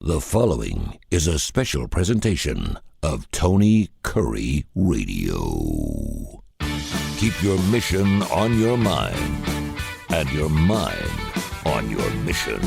The following is a special presentation of Tony Kurre Radio. Keep your mission on your mind and your mind on your mission.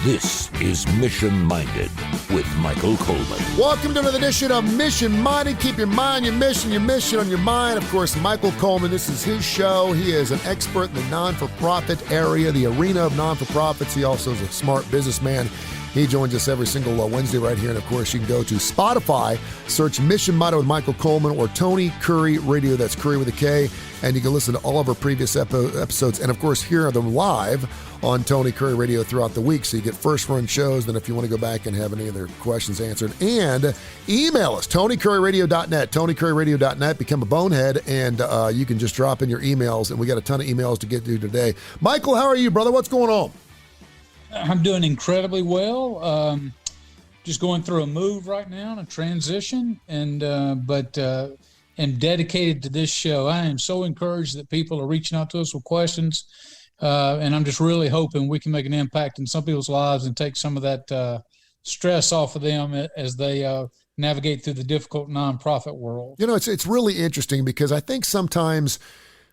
This is Mission Minded with Michael Coleman. Welcome to another edition of Mission Minded. Keep your mind, your mission on your mind. Of course, Michael Coleman, this is his show. He is an expert in the non-for-profit area, the arena of non-for-profits. He also is a smart businessman. He joins us every single Wednesday right here. And, of course, you can go to Spotify, search Mission Minded with Michael Coleman or Tony Kurre Radio. That's Kurre with a K. And you can listen to all of our previous episodes. And, of course, hear them live on Tony Kurre Radio throughout the week. So you get first-run shows. Then if you want to go back and have any of their questions answered. And email us, TonyKurreRadio.net, TonyKurreRadio.net. Become a bonehead, and you can just drop in your emails. And we got a ton of emails to get to today. Michael, how are you, brother? What's going on? I'm doing incredibly well. Just going through a move right now, a transition, but am dedicated to this show. I am so encouraged that people are reaching out to us with questions, and I'm just really hoping we can make an impact in some people's lives and take some of that stress off of them as they navigate through the difficult nonprofit world. You know, it's really interesting because I think sometimes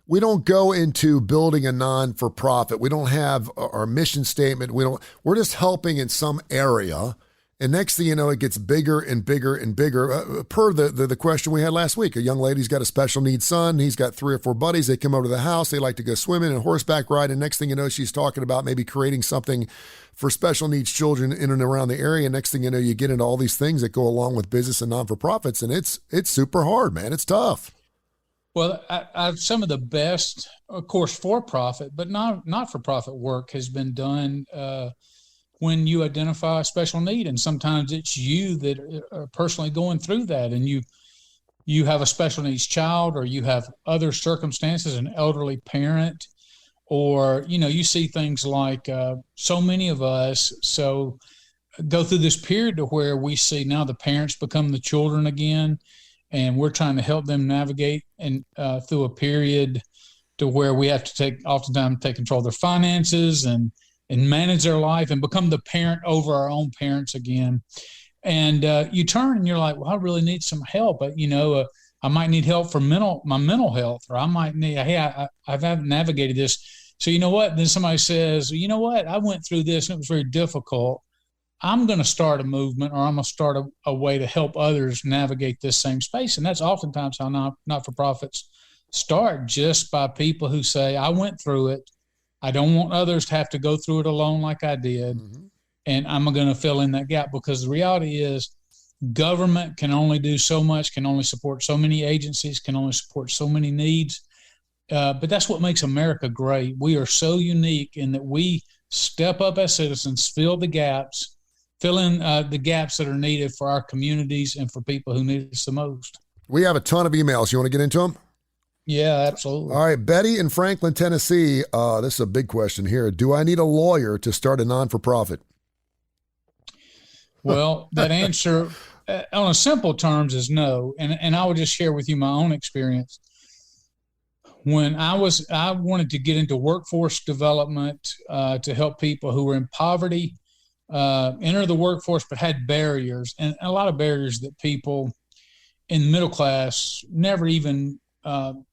we don't go into building a non-for-profit. We don't have our mission statement. We're just helping in some area. And next thing you know, it gets bigger and bigger and bigger. Per the question we had last week, a young lady's got a special needs son. He's got 3 or 4 buddies. They come over to the house. They like to go swimming and horseback ride. And next thing you know, she's talking about maybe creating something for special needs children in and around the area. Next thing you know, you get into all these things that go along with business and non-for-profits. And it's super hard, man. It's tough. Well, I've some of the best, of course, for-profit, but not-for-profit work has been done when you identify a special need. And sometimes it's you that are personally going through that, and you have a special needs child, or you have other circumstances, an elderly parent, or, you see things like so many of us go through this period to where we see now the parents become the children again. And we're trying to help them navigate and through a period to where we have to oftentimes take control of their finances and manage their life and become the parent over our own parents again. And you turn and you're like, well, I really need some help. I might need help for my mental health, or I might need, I haven't navigated this. So you know what? Then somebody says, you know what? I went through this and it was very difficult. I'm going to start a movement, or I'm going to start a way to help others navigate this same space. And that's oftentimes how not-for-profits start, just by people who say, I went through it. I don't want others to have to go through it alone like I did. Mm-hmm. And I'm going to fill in that gap, because the reality is government can only do so much, can only support so many agencies, can only support so many needs. But that's what makes America great. We are so unique in that we step up as citizens, fill in the gaps that are needed for our communities and for people who need us the most. We have a ton of emails. You want to get into them? Yeah, absolutely. All right. Betty in Franklin, Tennessee. This is a big question here. Do I need a lawyer to start a non-for-profit? Well, that answer on a simple terms is no. And I will just share with you my own experience. When I wanted to get into workforce development to help people who were in poverty enter the workforce, but had barriers, and a lot of barriers that people in the middle class never even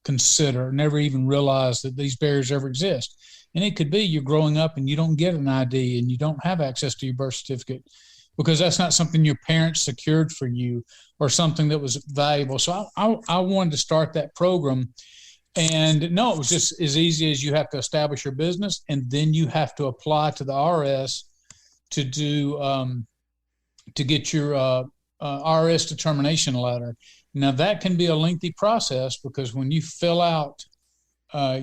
consider, never even realize that these barriers ever exist. And it could be you're growing up and you don't get an ID and you don't have access to your birth certificate because that's not something your parents secured for you or something that was valuable. So I wanted to start that program. And no, it was just as easy as you have to establish your business, and then you have to apply to the IRS to get your IRS determination letter. Now that can be a lengthy process, because when you fill out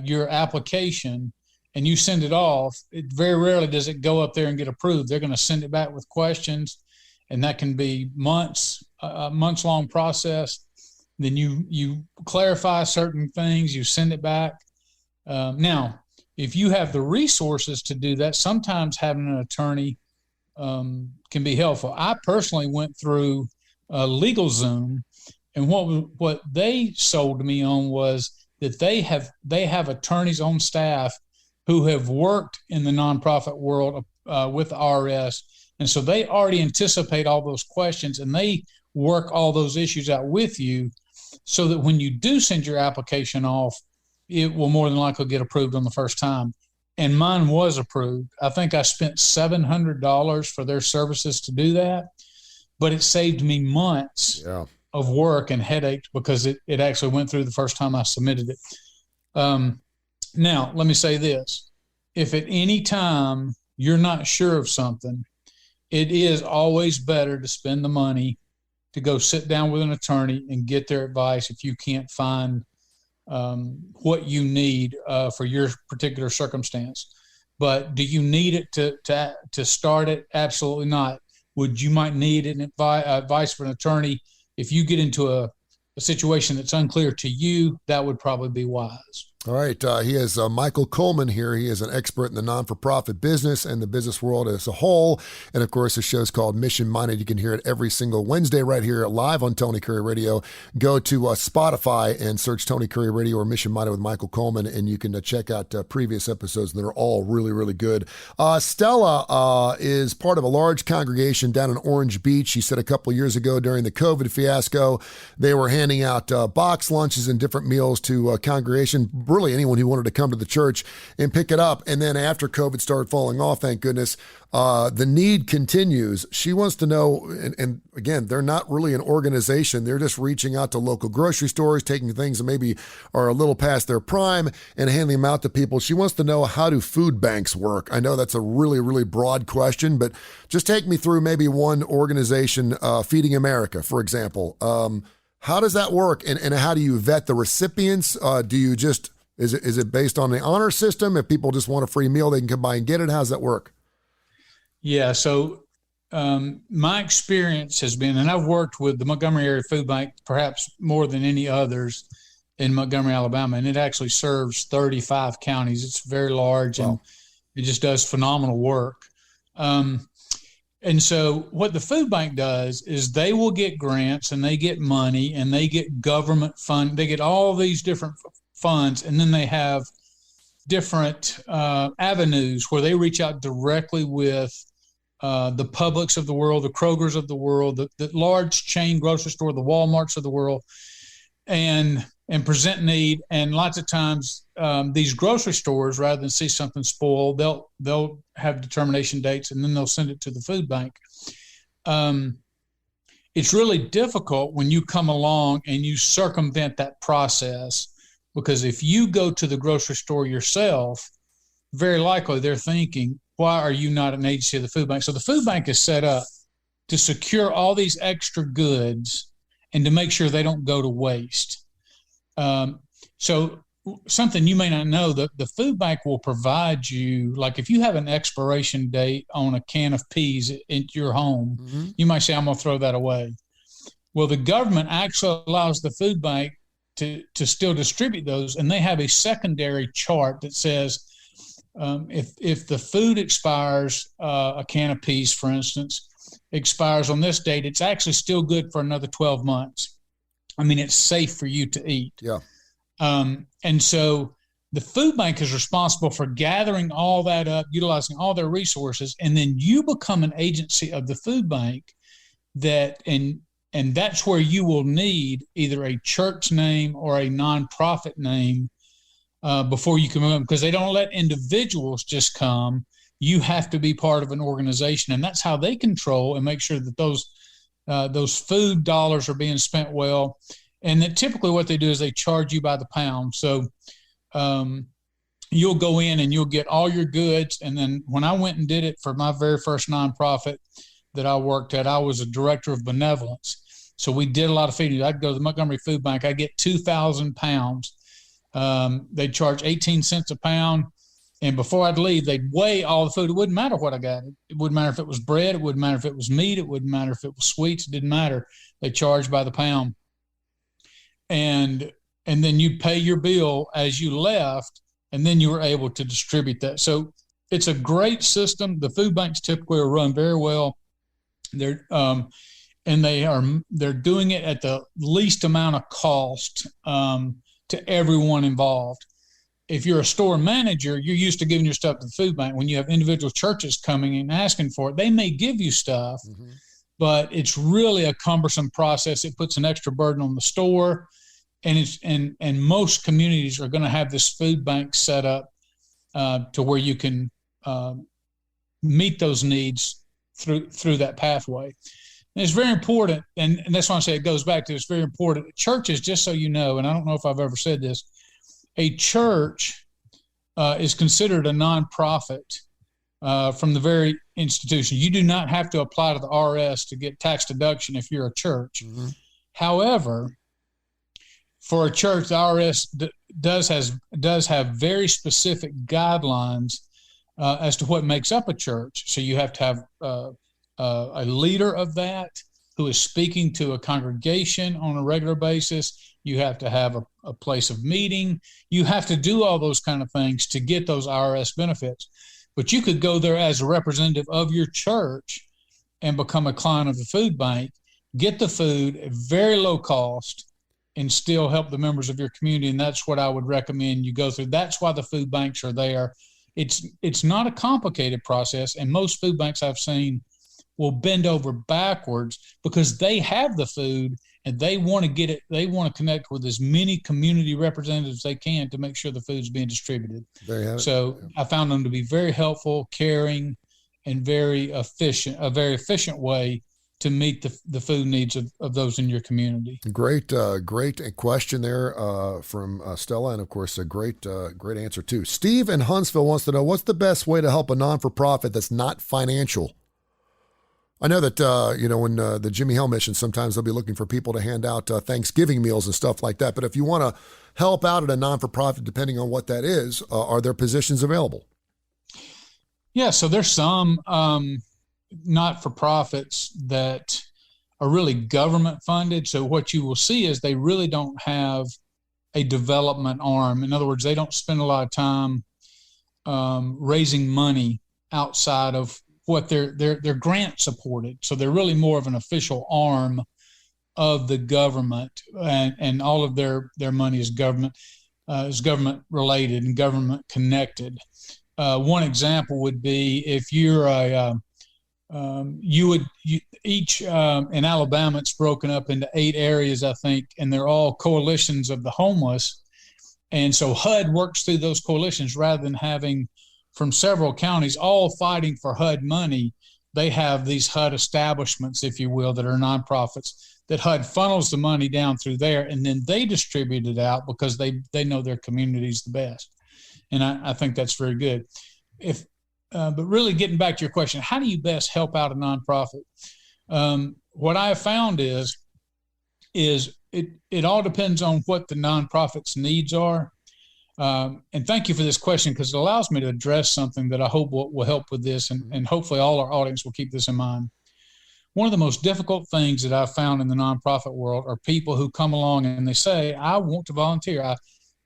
your application and you send it off, it very rarely does it go up there and get approved. They're going to send it back with questions, and that can be a months-long process. Then you clarify certain things, you send it back. Now, if you have the resources to do that, sometimes having an attorney can be helpful. I personally went through LegalZoom, and what they sold me on was that they have attorneys on staff who have worked in the nonprofit world with the IRS And so they already anticipate all those questions, and they work all those issues out with you so that when you do send your application off, it will more than likely get approved on the first time. And mine was approved. I think I spent $700 for their services to do that, but it saved me months of work and headache because it actually went through the first time I submitted it. Now, let me say this. If at any time you're not sure of something, it is always better to spend the money to go sit down with an attorney and get their advice if you can't find what you need for your particular circumstance. But do you need it to start it? Absolutely not. You might need an advice from an attorney if you get into a situation that's unclear to you. That would probably be wise. All right. He is Michael Coleman here. He is an expert in the non-for-profit business and the business world as a whole. And, of course, the show's called Mission Minded. You can hear it every single Wednesday right here live on Tony Curre Radio. Go to Spotify and search Tony Curre Radio or Mission Minded with Michael Coleman, and you can check out previous episodes. They're all really, really good. Stella is part of a large congregation down in Orange Beach. She said a couple of years ago during the COVID fiasco, they were handing out box lunches and different meals to congregation, really anyone who wanted to come to the church and pick it up. And then after COVID started falling off, thank goodness, the need continues. She wants to know, and again, they're not really an organization. They're just reaching out to local grocery stores, taking things that maybe are a little past their prime and handing them out to people. She wants to know, how do food banks work? I know that's a really, really broad question, but just take me through maybe one organization, Feeding America, for example. How does that work? And how do you vet the recipients? Do you just, is it based on the honor system? If people just want a free meal, they can come by and get it. How does that work? Yeah. So my experience has been, and I've worked with the Montgomery Area Food Bank perhaps more than any others in Montgomery, Alabama, and it actually serves 35 counties. It's very large. Wow. And it just does phenomenal work. And so what the food bank does is they will get grants and they get money and they get government fund. They get all these different funds, and then they have different avenues where they reach out directly with the Publix of the world, the Kroger's of the world, the large chain grocery store, the Walmarts of the world, and present need. And lots of times these grocery stores, rather than see something spoiled, they'll have determination dates and then they'll send it to the food bank. It's really difficult when you come along and you circumvent that process, because if you go to the grocery store yourself, very likely they're thinking, why are you not an agency of the food bank? So the food bank is set up to secure all these extra goods and to make sure they don't go to waste. So something you may not know, the food bank will provide you, like if you have an expiration date on a can of peas in your home, you might say, I'm going to throw that away. Well, the government actually allows the food bank to still distribute those, and they have a secondary chart that says if the food expires, a can of peas, for instance, expires on this date, it's actually still good for another 12 months. I mean, it's safe for you to eat. Yeah. And so the food bank is responsible for gathering all that up, utilizing all their resources, and then you become an agency of the food bank and that's where you will need either a church name or a nonprofit name before you can move, because they don't let individuals just come. You have to be part of an organization, and that's how they control and make sure that those food dollars are being spent well. And then typically what they do is they charge you by the pound. So you'll go in and you'll get all your goods. And then when I went and did it for my very first nonprofit that I worked at, I was a director of benevolence. So we did a lot of feeding. I'd go to the Montgomery Food Bank. I get 2,000 pounds. They'd charge 18 cents a pound. And before I'd leave, they'd weigh all the food. It wouldn't matter what I got. It wouldn't matter if it was bread. It wouldn't matter if it was meat. It wouldn't matter if it was sweets. It didn't matter. They charged by the pound. And then you pay your bill as you left, and then you were able to distribute that. So it's a great system. The food banks typically are run very well. They're doing it at the least amount of cost to everyone involved. if you're a store manager, you're used to giving your stuff to the food bank. When you have individual churches coming and asking for it, they may give you stuff, but it's really a cumbersome process. It puts an extra burden on the store, and most communities are going to have this food bank set up to where you can meet those needs through that pathway. And it's very important, and that's why I say it goes back to it's very important. Churches, just so you know, and I don't know if I've ever said this, a church is considered a nonprofit from the very institution. You do not have to apply to the IRS to get tax deduction if you're a church. However, for a church, the IRS does have very specific guidelines as to what makes up a church. So you have to have a leader of that who is speaking to a congregation on a regular basis. You have to have a place of meeting. You have to do all those kind of things to get those IRS benefits. But you could go there as a representative of your church and become a client of the food bank, get the food at very low cost, and still help the members of your community. And that's what I would recommend you go through. That's why the food banks are there. It's not a complicated process, and most food banks I've seen will bend over backwards because they have the food and they want to get it. They want to connect with as many community representatives they can to make sure the food's being distributed. So I found them to be very helpful, caring, and very efficient, a very efficient way to meet the food needs of those in your community. Great question there from Stella, and of course a great answer too. Steve in Huntsville wants to know, what's the best way to help a non-for-profit that's not financial? I know that, when the Jimmy Hill mission, sometimes they'll be looking for people to hand out Thanksgiving meals and stuff like that. But if you want to help out at a non-for-profit, depending on what that is, are there positions available? Yeah, so there's some not-for-profits that are really government funded. So what you will see is they really don't have a development arm. In other words, they don't spend a lot of time raising money outside of what they're grant supported. So they're really more of an official arm of the government, and all of their money is government related and government connected. One example would be if you're in Alabama, it's broken up into 8 areas, I think, and they're all coalitions of the homeless. And so HUD works through those coalitions rather than having from several counties all fighting for HUD money. They have these HUD establishments, if you will, that are nonprofits that HUD funnels the money down through there, and then they distribute it out because they know their community's the best. And I think that's very good. But really getting back to your question, how do you best help out a nonprofit? What I have found is it all depends on what the nonprofit's needs are. And thank you for this question, because it allows me to address something that I hope will help with this, and hopefully all our audience will keep this in mind. One of the most difficult things that I've found in the nonprofit world are people who come along and they say, I want to volunteer.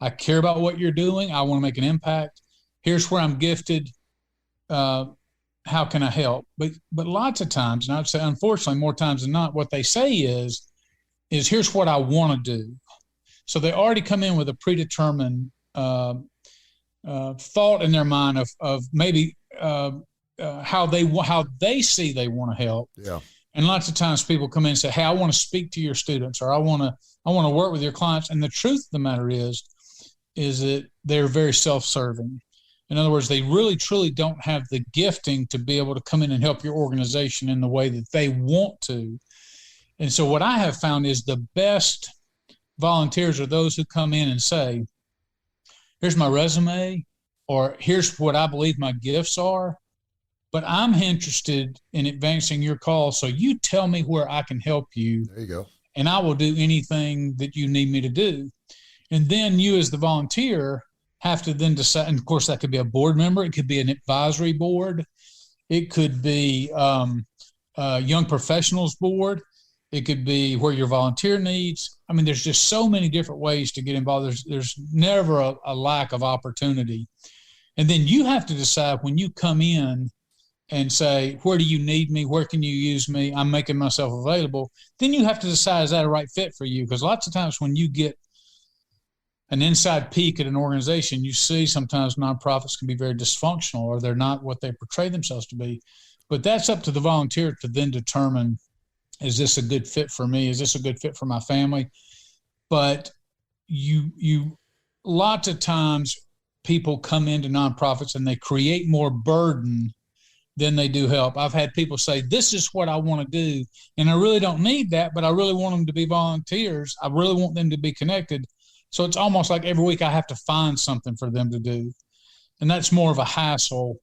I care about what you're doing. I want to make an impact. Here's where I'm gifted. How can I help? But lots of times, and I'd say unfortunately more times than not, what they say is here's what I want to do. So they already come in with a predetermined thought in their mind of maybe how they see they want to help. Yeah. And lots of times people come in and say, hey, I want to speak to your students, or I want to work with your clients. And the truth of the matter is that they're very self-serving. In other words, they really, truly don't have the gifting to be able to come in and help your organization in the way that they want to. And so what I have found is the best volunteers are those who come in and say, here's my resume, or here's what I believe my gifts are, but I'm interested in advancing your cause. So you tell me where I can help you. There you go. And I will do anything that you need me to do. And then you as the volunteer have to then decide, and of course that could be a board member, it could be an advisory board, it could be a young professionals board, it could be where your volunteer needs. I mean, there's just so many different ways to get involved. There's never a lack of opportunity. And then you have to decide when you come in and say, where do you need me? Where can you use me? I'm making myself available. Then you have to decide, is that a right fit for you? Because lots of times when you get an inside peek at an organization, you see sometimes nonprofits can be very dysfunctional, or they're not what they portray themselves to be. But that's up to the volunteer to then determine, is this a good fit for me? Is this a good fit for my family? But you lots of times people come into nonprofits and they create more burden than they do help. I've had people say, this is what I want to do, and I really don't need that, but I really want them to be volunteers. I really want them to be connected. So it's almost like every week I have to find something for them to do. And that's more of a hassle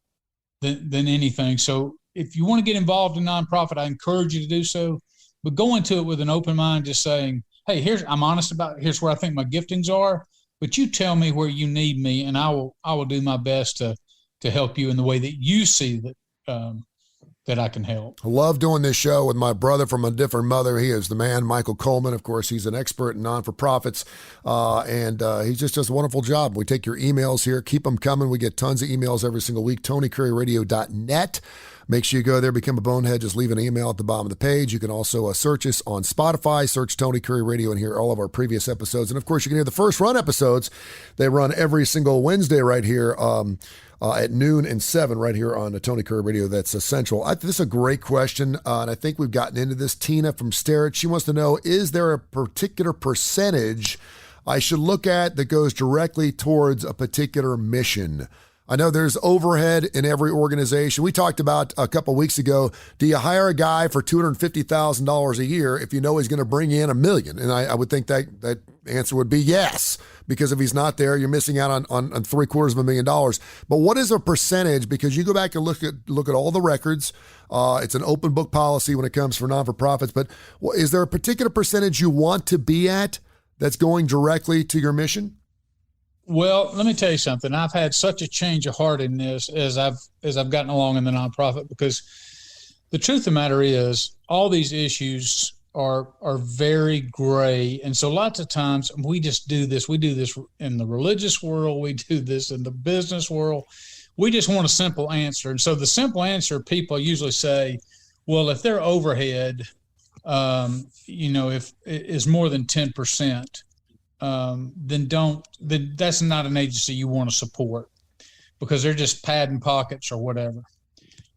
than anything. So if you want to get involved in nonprofit, I encourage you to do so, but go into it with an open mind, just saying, hey, I'm honest about, here's where I think my giftings are, but you tell me where you need me, and I will do my best to help you in the way that you see that I can help. I love doing this show with my brother from a different mother. He is the man, Michael Coleman. Of course, he's an expert in non-for-profits, and he just does a wonderful job. We take your emails here. Keep them coming. We get tons of emails every single week. TonyCurryRadio.net. Make sure you go there, become a bonehead. Just leave an email at the bottom of the page. You can also search us on Spotify. Search Tony Curry Radio and hear all of our previous episodes. And, of course, you can hear the first run episodes. They run every single Wednesday right here at noon and 7 right here on the Tony Curry Radio. That's essential. This is a great question, and I think we've gotten into this. Tina from Sterrett, she wants to know, is there a particular percentage I should look at that goes directly towards a particular mission? I know there's overhead in every organization. We talked about a couple of weeks ago, do you hire a guy for $250,000 a year if you know he's going to bring in $1 million? And I would think that answer would be yes, because if he's not there, you're missing out on $750,000. But what is a percentage? Because you go back and look at all the records. It's an open book policy when it comes for non-for-profits. But is there a particular percentage you want to be at that's going directly to your mission? Well, let me tell you something. I've had such a change of heart in this as I've gotten along in the nonprofit, because the truth of the matter is all these issues are very gray. And so lots of times we just do this. We do this in the religious world. We do this in the business world. We just want a simple answer. And so the simple answer, people usually say, well, if their overhead, if it is more than 10%, then that's not an agency you want to support, because they're just padding pockets or whatever.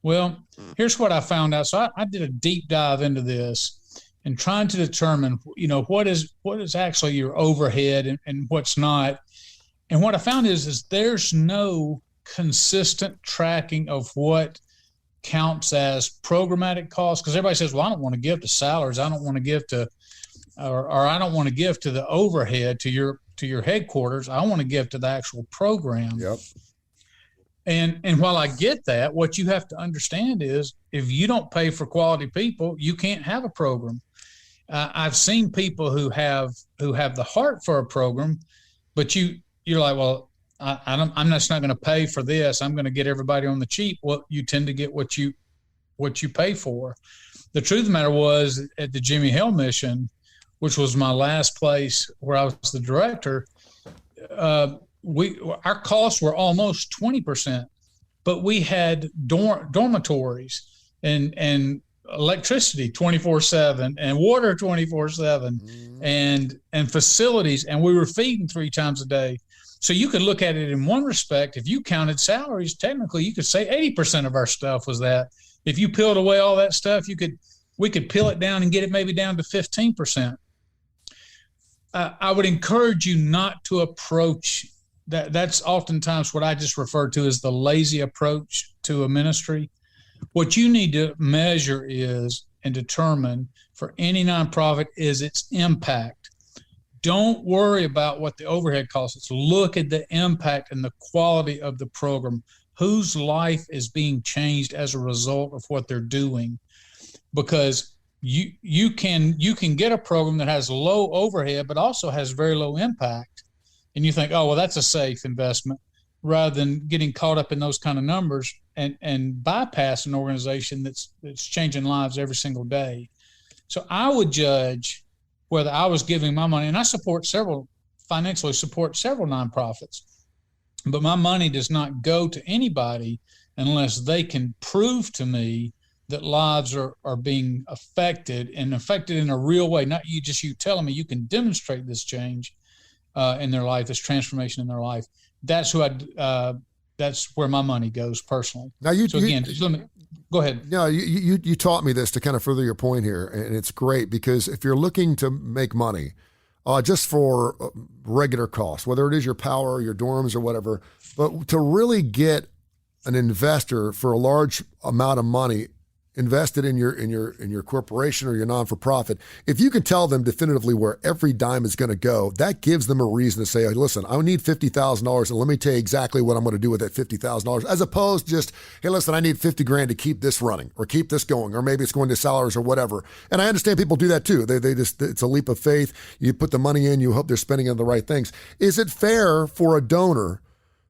Well, here's what I found out. So I did a deep dive into this and trying to determine, what is actually your overhead and what's not. And what I found is there's no consistent tracking of what counts as programmatic costs, because everybody says, well, I don't want to give to salaries. I don't want to give to or I don't want to give to the overhead to your headquarters. I want to give to the actual program. Yep. And while I get that, what you have to understand is if you don't pay for quality people, you can't have a program. I've seen people who have the heart for a program, but you're like, well, I'm just not going to pay for this. I'm going to get everybody on the cheap. Well, you tend to get what you pay for. The truth of the matter was, at the Jimmy Hill mission, which was my last place where I was the director, our costs were almost 20%, but we had dormitories and electricity 24/7 and water 24/7 and facilities, and we were feeding 3 times a day. So you could look at it in one respect. If you counted salaries, technically you could say 80% of our stuff was that. If you peeled away all that stuff, we could peel it down and get it maybe down to 15%. I would encourage you not to approach that. That's oftentimes what I just refer to as the lazy approach to a ministry. What you need to measure is and determine for any nonprofit is its impact. Don't worry about what the overhead costs. It's look at the impact and the quality of the program. Whose life is being changed as a result of what they're doing? Because you can get a program that has low overhead but also has very low impact, and you think, oh, well, that's a safe investment, rather than getting caught up in those kind of numbers and bypass an organization that's changing lives every single day. So I would judge whether I was giving my money, and I financially support several nonprofits, but my money does not go to anybody unless they can prove to me that lives are being affected in a real way, not you telling me you can demonstrate this change. in their life, this transformation in their life. That's that's where my money goes personally. Now let me go ahead. No, you taught me this to kind of further your point here, and it's great because if you're looking to make money, just for regular costs, whether it is your power, your dorms, or whatever, but to really get an investor for a large amount of money invested in your corporation or your non-for-profit, if you can tell them definitively where every dime is going to go, that gives them a reason to say, hey, listen, I need $50,000 and let me tell you exactly what I'm going to do with that $50,000, as opposed to just, hey, listen, I need $50,000 to keep this running or keep this going, or maybe it's going to salaries or whatever. And I understand people do that too. They just, it's a leap of faith. You put the money in, you hope they're spending it on the right things. Is it fair for a donor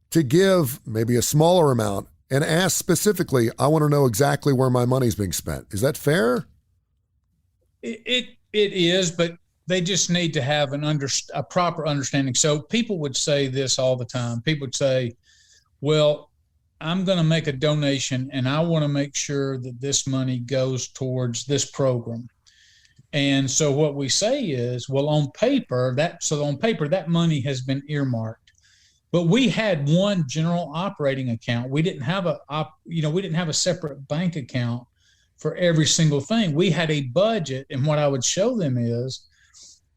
to give maybe a smaller amount and ask specifically, I want to know exactly where my money's being spent? Is that fair? It is, but they just need to have a proper understanding. So people would say this all the time. People would say, well, I'm going to make a donation and I want to make sure that this money goes towards this program. And so what we say is, well, on paper, that money has been earmarked. But we had one general operating account. We didn't have a separate bank account for every single thing. We had a budget, and what I would show them is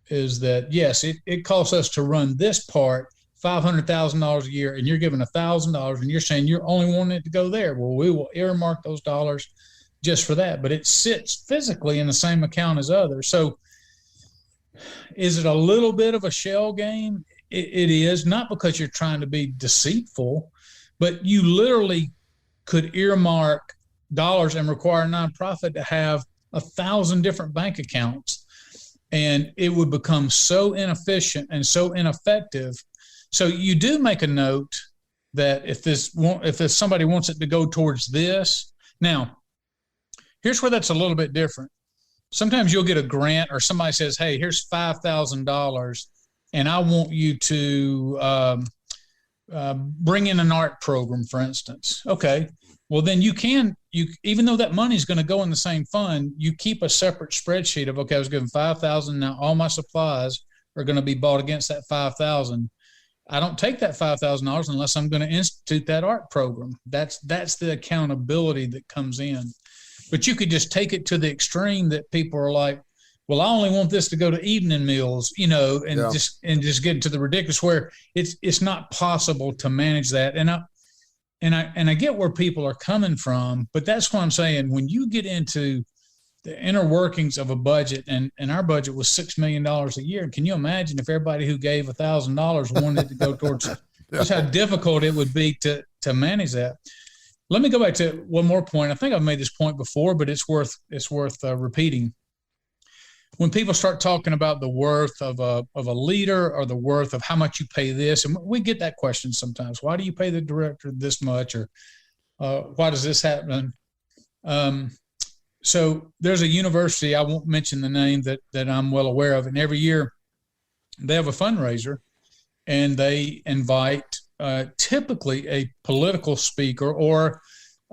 that yes, it costs us to run this part $500,000 a year, and you're giving $1,000, and you're saying you're only wanting it to go there. Well, we will earmark those dollars just for that, but it sits physically in the same account as others. So, is it a little bit of a shell game? It is, not because you're trying to be deceitful, but you literally could earmark dollars and require a nonprofit to have 1,000 different bank accounts. And it would become so inefficient and so ineffective. So you do make a note that if somebody wants it to go towards this. Now, here's where that's a little bit different. Sometimes you'll get a grant or somebody says, hey, here's $5,000. And I want you to bring in an art program, for instance. Okay, well then you even though that money is going to go in the same fund, you keep a separate spreadsheet of, okay, I was given $5,000. Now all my supplies are going to be bought against that $5,000. I don't take that $5,000 unless I'm going to institute that art program. That's the accountability that comes in. But you could just take it to the extreme that people are like, well, I only want this to go to evening meals, and just get to the ridiculous where it's not possible to manage that. And I get where people are coming from, but that's what I'm saying. When you get into the inner workings of a budget, and our budget was $6 million a year, can you imagine if everybody who gave $1,000 wanted it to go towards just how difficult it would be to manage that? Let me go back to one more point. I think I've made this point before, but it's worth repeating. When people start talking about the worth of a leader or the worth of how much you pay this, and we get that question sometimes, why do you pay the director this much, or why does this happen? So there's a university, I won't mention the name, that I'm well aware of, and every year they have a fundraiser and they invite typically a political speaker or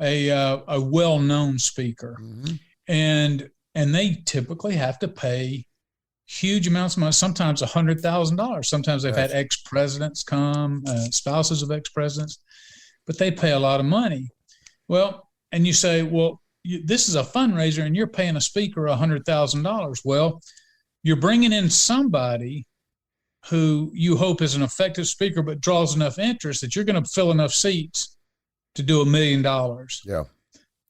a well-known speaker. Mm-hmm. And they typically have to pay huge amounts of money, sometimes $100,000. Sometimes they've had ex-presidents come, spouses of ex-presidents, but they pay a lot of money. Well, and you say, well, this is a fundraiser and you're paying a speaker $100,000. Well, you're bringing in somebody who you hope is an effective speaker, but draws enough interest that you're going to fill enough seats to do $1 million. Yeah.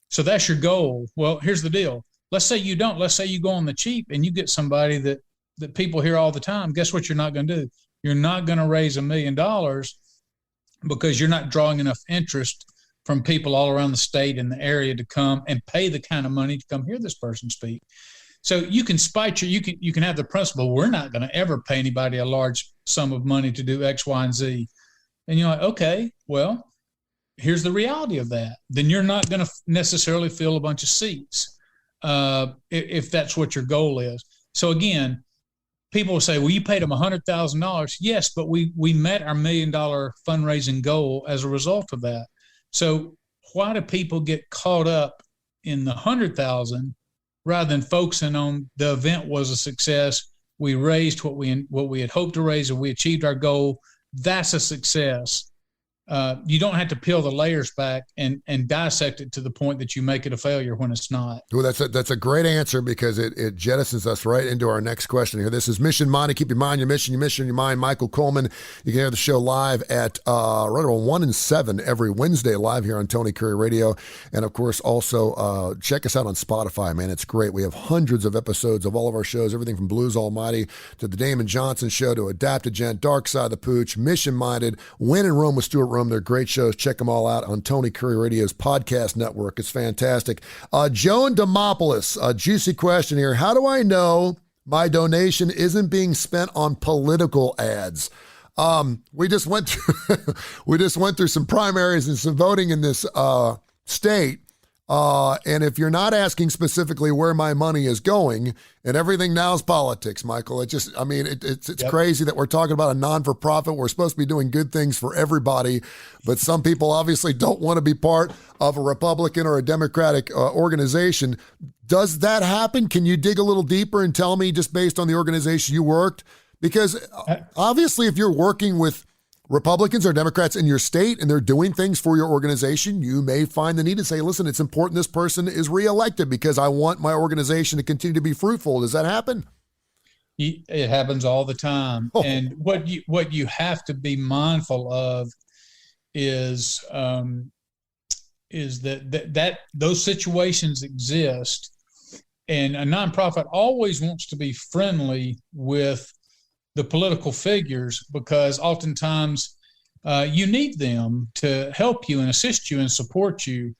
So that's your goal. Well, here's the deal. Let's say you don't. Let's say you go on the cheap and you get somebody that people hear all the time. Guess what you're not going to do? You're not going to raise $1 million because you're not drawing enough interest from people all around the state and the area to come and pay the kind of money to come hear this person speak. So you can you can have the principle, we're not going to ever pay anybody a large sum of money to do X, Y, and Z. And you're like, okay, well, here's the reality of that. Then you're not going to necessarily fill a bunch of seats. If that's what your goal is. So again, people will say, well, you paid them $100,000. Yes, but we met our $1 million fundraising goal as a result of that. So why do people get caught up in the 100,000 rather than focusing on the event was a success? we raised what we had hoped to raise, and we achieved our goal, that's a success. You don't have to peel the layers back and dissect it to the point that you make it a failure when it's not. Well, that's a great answer, because it jettisons us right into our next question here. This is Mission Minded. Keep your mind, your mission on your mind. Michael Coleman. You can hear the show live at right around 1 and 7 every Wednesday, live here on Tony Curre Radio. And, of course, also check us out on Spotify, man. It's great. We have hundreds of episodes of all of our shows, everything from Blues Almighty to the Damon Johnson Show to Adaptogen, Dark Side of the Pooch, Mission Minded, Win and Rome with Stuart Rome. They're great shows. Check them all out on Tony Curre Radio's podcast network. It's fantastic. Joan Demopoulos, a juicy question here. How do I know my donation isn't being spent on political ads? We just went through some primaries and some voting in this state. And if you're not asking specifically where my money is going, and everything now is politics, Michael, it's Yep. crazy that we're talking about a non-for-profit. We're supposed to be doing good things for everybody, but some people obviously don't want to be part of a Republican or a Democratic organization. Does that happen? Can you dig a little deeper and tell me, just based on the organization you worked? Because obviously if you're working with Republicans or Democrats in your state and they're doing things for your organization, you may find the need to say, listen, it's important this person is reelected because I want my organization to continue to be fruitful. Does that happen? It happens all the time. Oh. And what you have to be mindful of is that those situations exist, and a nonprofit always wants to be friendly with the political figures, because oftentimes you need them to help you and assist you and support you.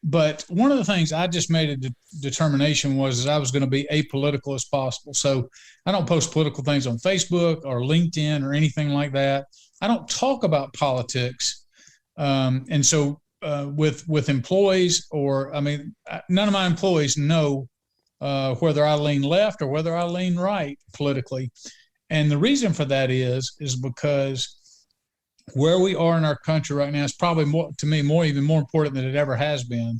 But one of the things I just made a determination was I was going to be apolitical as possible. So I don't post political things on Facebook or LinkedIn or anything like that. I don't talk about politics. And so with employees, none of my employees know whether I lean left or whether I lean right politically. And the reason for that is because where we are in our country right now is probably even more important than it ever has been,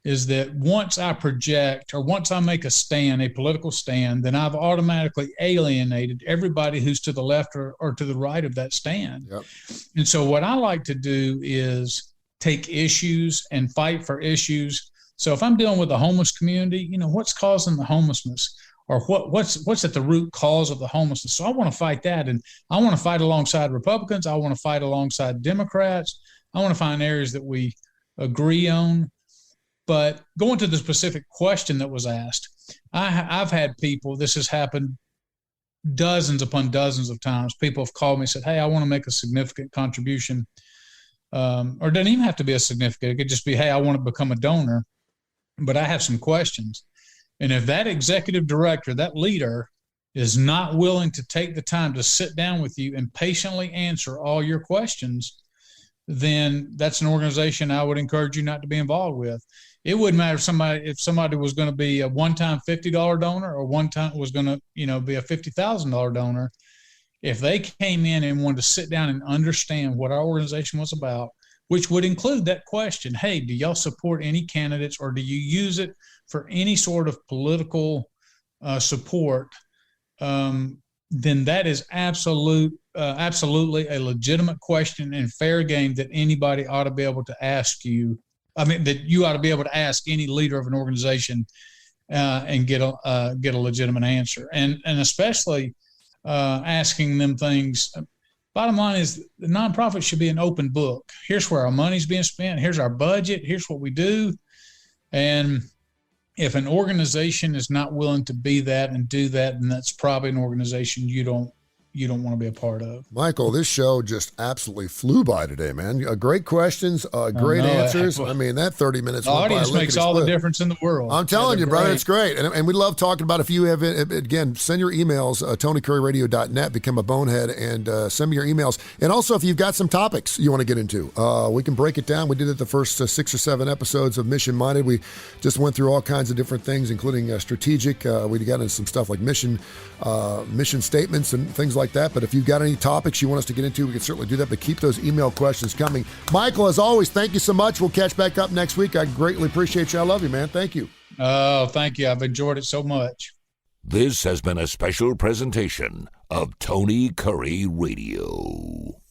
is that once I project or once I make a political stand, then I've automatically alienated everybody who's to the left or to the right of that stand. Yep. And so what I like to do is take issues and fight for issues. So if I'm dealing with the homeless community, what's causing the homelessness, or what's at the root cause of the homelessness? So I want to fight that, and I want to fight alongside Republicans. I want to fight alongside Democrats. I want to find areas that we agree on. But going to the specific question that was asked, I've had people, this has happened dozens upon dozens of times. People have called me and said, hey, I want to make a significant contribution. Or it doesn't even have to be a significant. It could just be, hey, I want to become a donor, but I have some questions. And if that executive director, that leader, is not willing to take the time to sit down with you and patiently answer all your questions, then that's an organization I would encourage you not to be involved with. It wouldn't matter if somebody was going to be a one-time $50 donor or one time was going to, be a $50,000 donor. If they came in and wanted to sit down and understand what our organization was about, which would include that question, hey, do y'all support any candidates, or do you use it for any sort of political support, then that is absolutely a legitimate question and fair game that anybody ought to be able to ask you. That you ought to be able to ask any leader of an organization and get a legitimate answer, and especially asking them things. Bottom line is the nonprofit should be an open book. Here's where our money's being spent. Here's our budget. Here's what we do. And if an organization is not willing to be that and do that, then that's probably an organization you don't want to be a part of. Michael, this show just absolutely flew by today, man. Great questions, great answers. That 30 minutes. The audience makes all the difference in the world. I'm telling you, brother, it's great. And we love talking about it. If you have, again, send your emails, TonyCurreRadio.net, become a bonehead, and send me your emails. And also, if you've got some topics you want to get into, we can break it down. We did it the first 6 or 7 episodes of Mission Minded. We just went through all kinds of different things, including strategic. We got into some stuff like mission statements and things like that. But if you've got any topics you want us to get into, we can certainly do that. But keep those email questions coming. Michael, as always, thank you so much. We'll catch back up next week. I greatly appreciate you. I love you, man. Thank you. Oh, thank you. I've enjoyed it so much. This has been a special presentation of Tony Curry Radio.